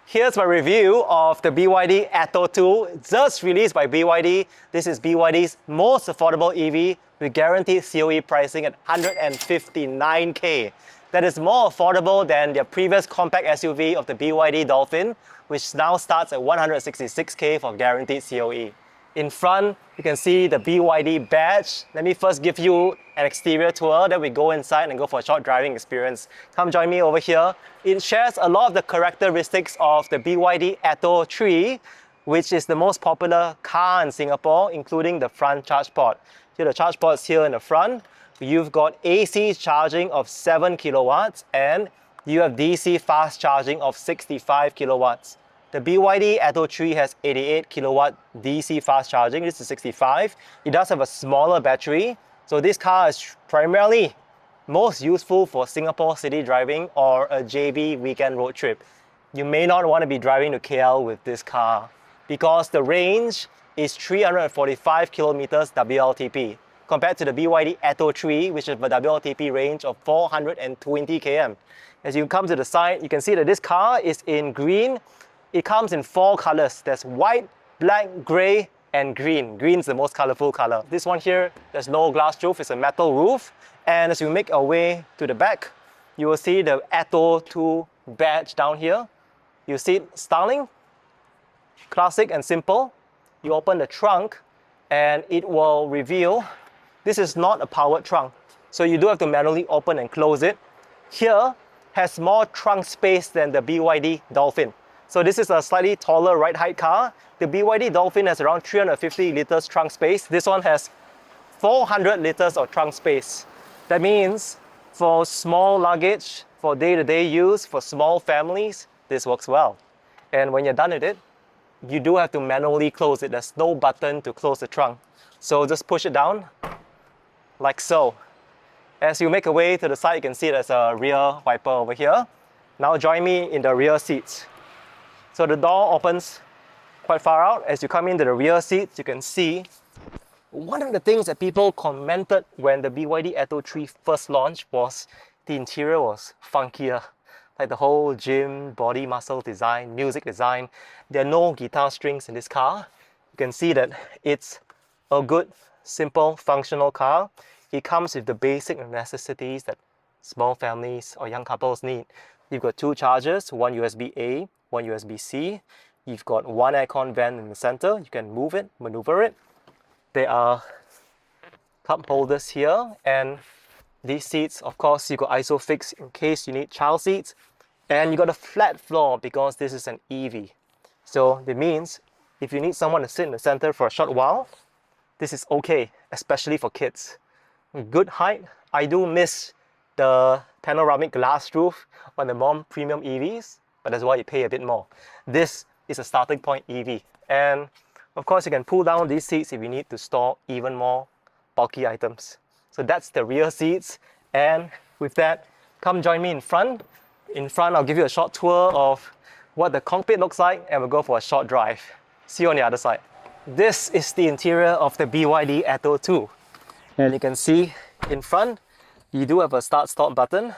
Here's my review of the BYD ATTO 2, just released by BYD. This is BYD's most affordable EV with guaranteed COE pricing at 159K. That is more affordable than their previous compact SUV of the BYD Dolphin, which now starts at 166K for guaranteed COE. In front, you can see the BYD badge. Let me first give you an exterior tour, then we go inside and go for a short driving experience. Come join me over here. It shares a lot of the characteristics of the BYD ATTO 3, which is the most popular car in Singapore, including the front charge port. Here, the charge port's here in the front. You've got AC charging of 7 kilowatts and you have DC fast charging of 65 kilowatts. The BYD ATTO 3 has 88 kilowatt DC fast charging. This is 65. It does have a smaller battery. So this car is primarily most useful for Singapore city driving or a JB weekend road trip. You may not want to be driving to KL with this car because the range is 345 kilometers WLTP compared to the BYD ATTO 3, which is a WLTP range of 420 km. As you come to the side, you can see that this car is in green. It comes in 4 colors. There's white, black, grey, and green. Green is the most colorful color. This one here, there's no glass roof, it's a metal roof. And as you make our way to the back, you will see the ATTO 2 badge down here. You see it styling, classic and simple. You open the trunk and it will reveal this is not a powered trunk. So you do have to manually open and close it. Here has more trunk space than the BYD Dolphin. So this is a slightly taller ride height car. The BYD Dolphin has around 350 liters trunk space. This one has 400 liters of trunk space. That means for small luggage, for day-to-day use, for small families, this works well. And when you're done with it, you do have to manually close it. There's no button to close the trunk. So just push it down, like so. As you make your way to the side, you can see there's a rear wiper over here. Now join me in the rear seats. So the door opens quite far out. As you come into the rear seats, you can see one of the things that people commented when the BYD ATTO 3 first launched was the interior was funkier. Like the whole gym, body muscle design, music design. There are no guitar strings in this car. You can see that it's a good, simple, functional car. It comes with the basic necessities that small families or young couples need. You've got 2 chargers, one USB-A, one USB-C. You've got one aircon vent in the center. You can move it, maneuver it. There are cup holders here, and these seats, of course, you got ISOFIX in case you need child seats. And you got a flat floor because this is an EV. So it means if you need someone to sit in the center for a short while, this is okay, especially for kids. Good height. I do miss the panoramic glass roof on the more premium EVs, but that's why you pay a bit more. This is a starting point EV. And of course, you can pull down these seats if you need to store even more bulky items. So that's the rear seats. And with that, come join me in front. In front, I'll give you a short tour of what the cockpit looks like and we'll go for a short drive. See you on the other side. This is the interior of the BYD ATTO 2. And you can see in front, you do have a start-stop button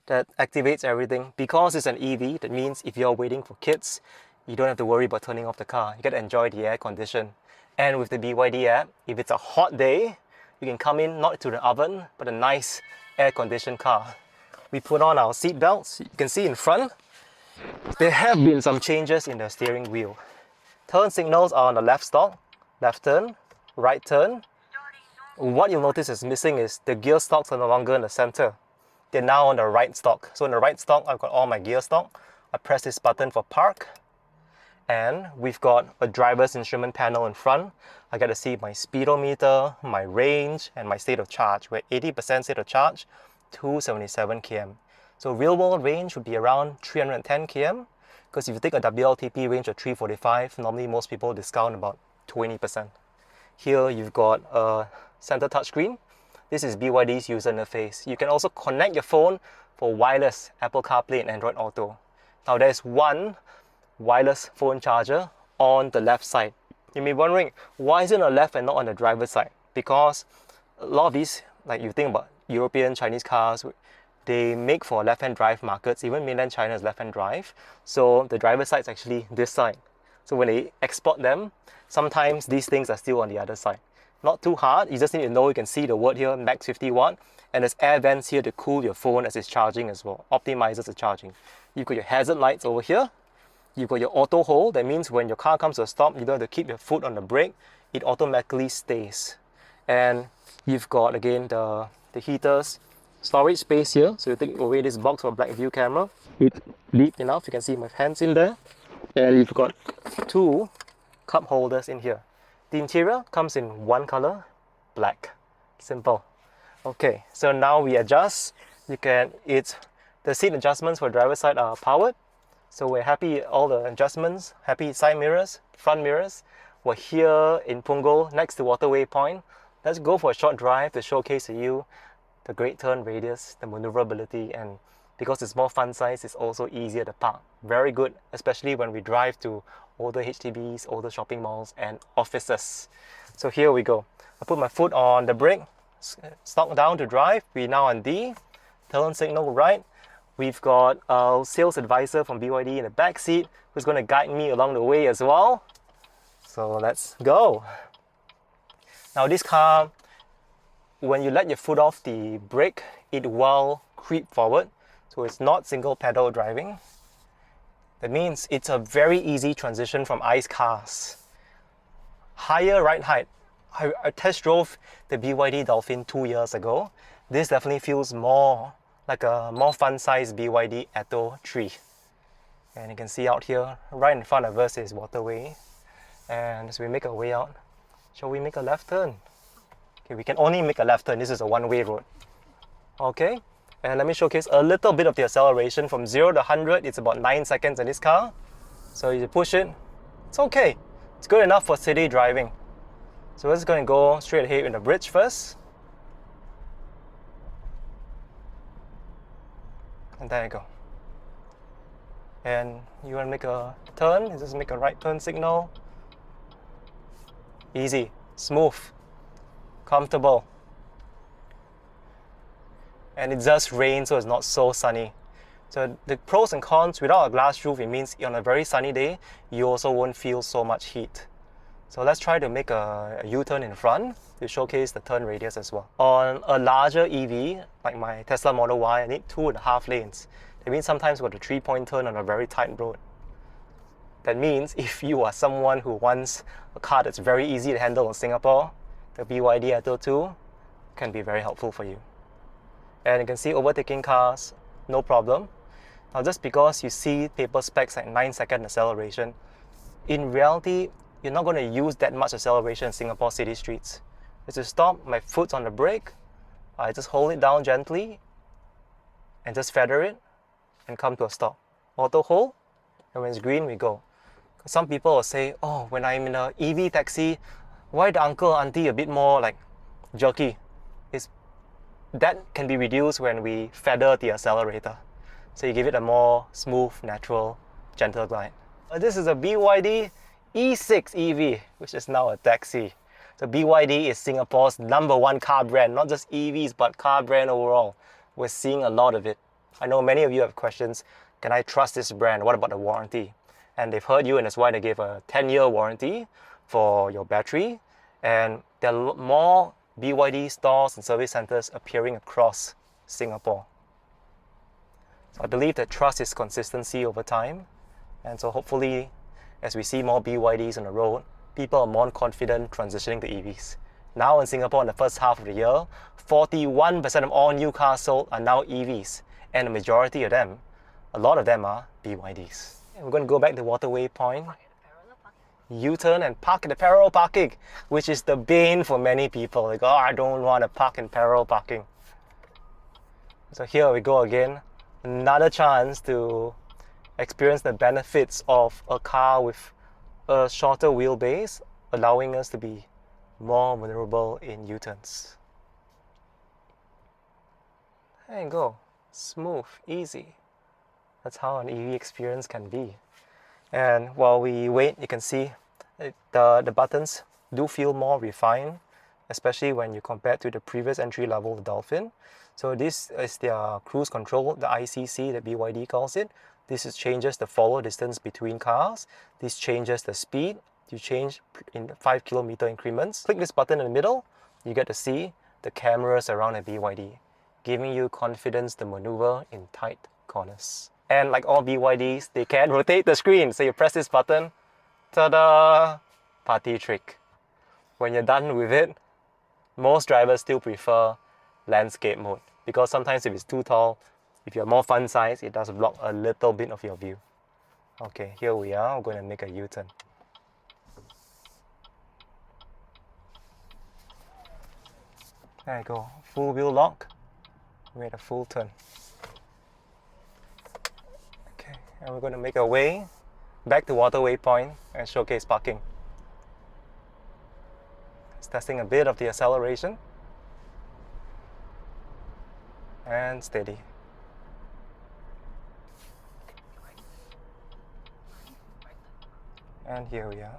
that activates everything. Because it's an EV, that means if you're waiting for kids, you don't have to worry about turning off the car. You get to enjoy the air condition. And with the BYD app, if it's a hot day, you can come in not to the oven, but a nice air-conditioned car. We put on our seat belts. You can see in front, there have been some changes in the steering wheel. Turn signals are on the left stalk, left turn, right turn. What you'll notice is missing is the gear stalks are no longer in the center. They're now on the right stalk. So in the right stalk, I've got all my gear stock. I press this button for park. And we've got a driver's instrument panel in front. I get to see my speedometer, my range, and my state of charge. We're 80% state of charge, 277 km. So real world range would be around 310 km. Because if you take a WLTP range of 345, normally most people discount about 20%. Here you've got a center touchscreen. This is BYD's user interface. You can also connect your phone for wireless Apple CarPlay and Android Auto. Now there's one wireless phone charger on the left side. You may be wondering, why is it on the left and not on the driver's side? Because a lot of these, like you think about European Chinese cars, they make for left-hand drive markets. Even mainland China is left-hand drive. So the driver's side is actually this side. So when they export them, sometimes these things are still on the other side. Not too hard, you just need to know, you can see the word here, max 50 watt, and there's air vents here to cool your phone as it's charging as well, optimizes the charging. You've got your hazard lights over here, you've got your auto hold, that means when your car comes to a stop, you don't have to keep your foot on the brake, it automatically stays. And you've got, again, the heaters, storage space here, so you take away this box for black view camera, it's deep enough, you can see my hands in there, and you've got 2 cup holders in here. The interior comes in one color, black. Simple. Okay, so now we adjust. The seat adjustments for driver's side are powered. So we're happy all the adjustments, happy side mirrors, front mirrors. We're here in Punggol, next to Waterway Point. Let's go for a short drive to showcase to you the great turn radius, the maneuverability, and because it's more fun size, it's also easier to park. Very good, especially when we drive to older HDBs, older shopping malls, and offices. So here we go. I put my foot on the brake, stock down to drive. We're now on D, turn signal right. We've got a sales advisor from BYD in the back seat who's going to guide me along the way as well. So let's go. Now this car, when you let your foot off the brake, it will creep forward. So it's not single pedal driving. That means it's a very easy transition from ICE cars. Higher ride height. I test drove the BYD Dolphin 2 years ago. This definitely feels more like a more fun-sized BYD ATTO 3. And you can see out here, right in front of us is Waterway. And as we make our way out, shall we make a left turn? Okay, we can only make a left turn. This is a one-way road. Okay. And let me showcase a little bit of the acceleration. From 0 to 100, it's about 9 seconds in this car. So you push it, it's okay. It's good enough for city driving. So we're just going to go straight ahead in the bridge first. And there you go. And you want to make a turn, you just make a right turn signal. Easy, smooth, comfortable. And it does rain, so it's not so sunny. So the pros and cons, without a glass roof, it means on a very sunny day, you also won't feel so much heat. So let's try to make a U-turn in front to showcase the turn radius as well. On a larger EV, like my Tesla Model Y, I need 2.5 lanes. That means sometimes we've got a 3-point turn on a very tight road. That means if you are someone who wants a car that's very easy to handle in Singapore, the BYD ATTO 2 can be very helpful for you. And you can see overtaking cars, no problem. Now just because you see paper specs like 9-second acceleration, in reality, you're not going to use that much acceleration in Singapore city streets. As to stop, my foot's on the brake, I just hold it down gently and just feather it and come to a stop. Auto hold, and when it's green, we go. Some people will say, oh, when I'm in an EV taxi, why the uncle, auntie a bit more like jerky? That can be reduced when we feather the accelerator. So you give it a more smooth, natural, gentle glide. This is a BYD E6 EV, which is now a taxi. So BYD is Singapore's #1 car brand, not just EVs, but car brand overall. We're seeing a lot of it. I know many of you have questions. Can I trust this brand? What about the warranty? And they've heard you, and that's why they gave a 10-year warranty for your battery. And there are more BYD stores and service centers appearing across Singapore. So I believe that trust is consistency over time. And so hopefully, as we see more BYDs on the road, people are more confident transitioning to EVs. Now in Singapore, in the first half of the year, 41% of all new cars sold are now EVs. And the majority of them, a lot of them are BYDs. We're going to go back to Waterway Point. U-turn and park in the parallel parking, which is the bane for many people. Like, oh, I don't want to park in parallel parking. So here we go again. Another chance to experience the benefits of a car with a shorter wheelbase, allowing us to be more maneuverable in U-turns. There you go. Smooth, easy. That's how an EV experience can be. And while we wait, you can see the buttons do feel more refined. especially when you compare to the previous entry level Dolphin. So this is their cruise control, the ICC that BYD calls it. This changes the follow distance between cars. This changes the speed. You change in 5 kilometer increments. Click this button in the middle, you get to see the cameras around a BYD, giving you confidence to maneuver in tight corners. And like all BYDs, they can rotate the screen. So you press this button, ta-da, party trick. When you're done with it, most drivers still prefer landscape mode because sometimes if it's too tall, if you're more fun size, it does block a little bit of your view. Okay, here we are. We're going to make a U-turn. There you go. Full wheel lock. We made a full turn. Okay, and we're going to make our way back to Waterway Point and showcase parking. It's testing a bit of the acceleration. And steady. And here we are.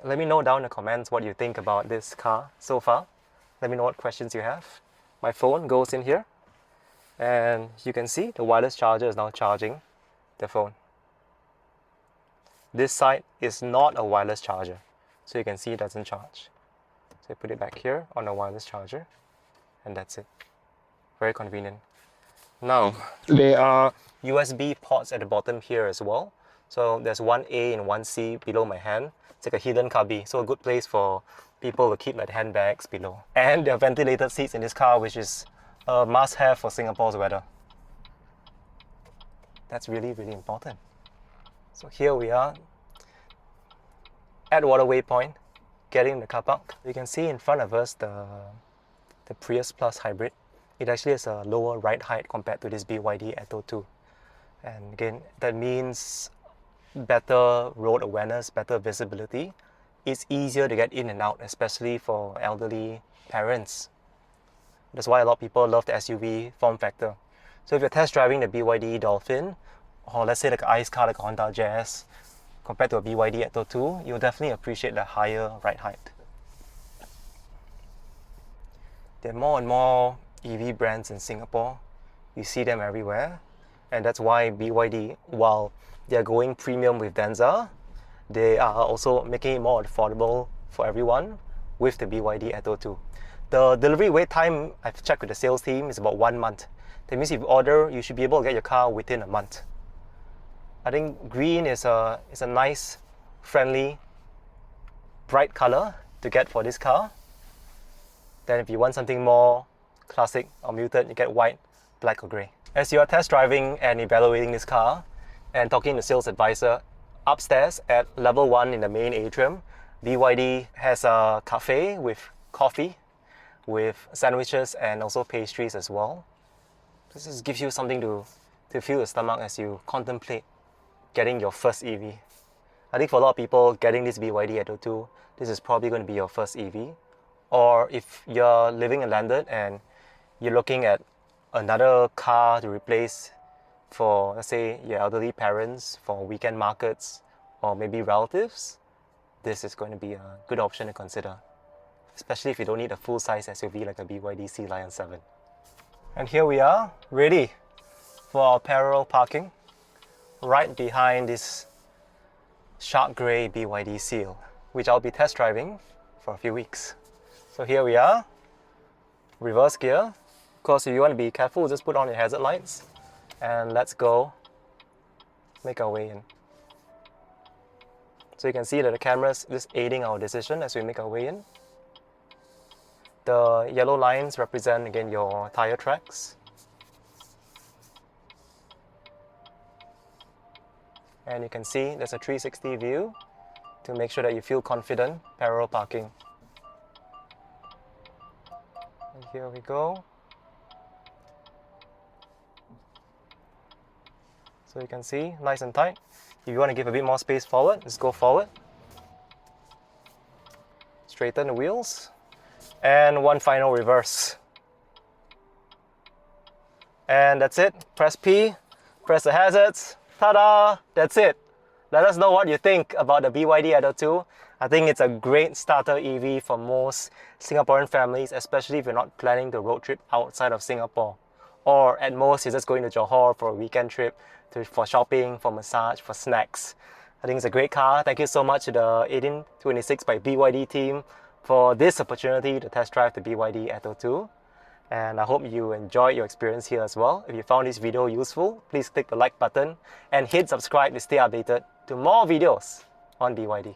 Let me know down in the comments what you think about this car so far. Let me know what questions you have. My phone goes in here, and you can see the wireless charger is now charging the phone. This side is not a wireless charger, so you can see it doesn't charge. So you put it back here on a wireless charger, and that's it. Very convenient. Now, there are USB ports at the bottom here as well. So there's one A and one C below my hand. It's like a hidden cubby, so a good place for people to keep like handbags below. And there are ventilated seats in this car, which is a must-have for Singapore's weather. That's really, really important. So here we are at Waterway Point, getting in the car park. You can see in front of us the Prius Plus Hybrid. It actually has a lower ride height compared to this BYD ATTO 2. And again, that means better road awareness, better visibility. It's easier to get in and out, especially for elderly parents. That's why a lot of people love the SUV form factor. So if you're test driving the BYD Dolphin, or let's say like an ICE car like a Honda Jazz, compared to a BYD ATTO 2, you'll definitely appreciate the higher ride height. There are more and more EV brands in Singapore. You see them everywhere. And that's why BYD, while they're going premium with Denza, they are also making it more affordable for everyone with the BYD ATTO 2. The delivery wait time, I've checked with the sales team, is about 1 month. That means if you order, you should be able to get your car within a month. I think green is a nice, friendly, bright color to get for this car. Then if you want something more classic or muted, you get white, black or grey. As you are test driving and evaluating this car and talking to the sales advisor, upstairs at level 1 in the main atrium, BYD has a cafe with coffee, with sandwiches and also pastries as well. This just gives you something to fill your stomach as you contemplate getting your first EV. I think for a lot of people, getting this BYD ATTO 2, this is probably going to be your first EV. Or if you're living in London and you're looking at another car to replace for, let's say, your elderly parents, for weekend markets, or maybe relatives, this is going to be a good option to consider, especially if you don't need a full-size SUV like a BYD Sea Lion 7. And here we are, ready for our parallel parking, right behind this shark grey BYD Seal, which I'll be test driving for a few weeks. So here we are, reverse gear. Of course, if you want to be careful, just put on your hazard lights and let's go make our way in. So you can see that the camera's just aiding our decision as we make our way in. The yellow lines represent, again, your tire tracks. And you can see there's a 360 view to make sure that you feel confident parallel parking. And here we go. So you can see, nice and tight. If you want to give a bit more space forward, just go forward. Straighten the wheels. And one final reverse. And that's it. Press P, press the hazards. Ta-da! That's it. Let us know what you think about the BYD ATTO 2. I think it's a great starter EV for most Singaporean families, especially if you're not planning the road trip outside of Singapore. Or at most, you're just going to Johor for a weekend trip for shopping, for massage, for snacks. I think it's a great car. Thank you so much to the 1826 by BYD team for this opportunity to test drive the BYD ATTO 2. And I hope you enjoyed your experience here as well. If you found this video useful, please click the like button and hit subscribe to stay updated to more videos on BYD.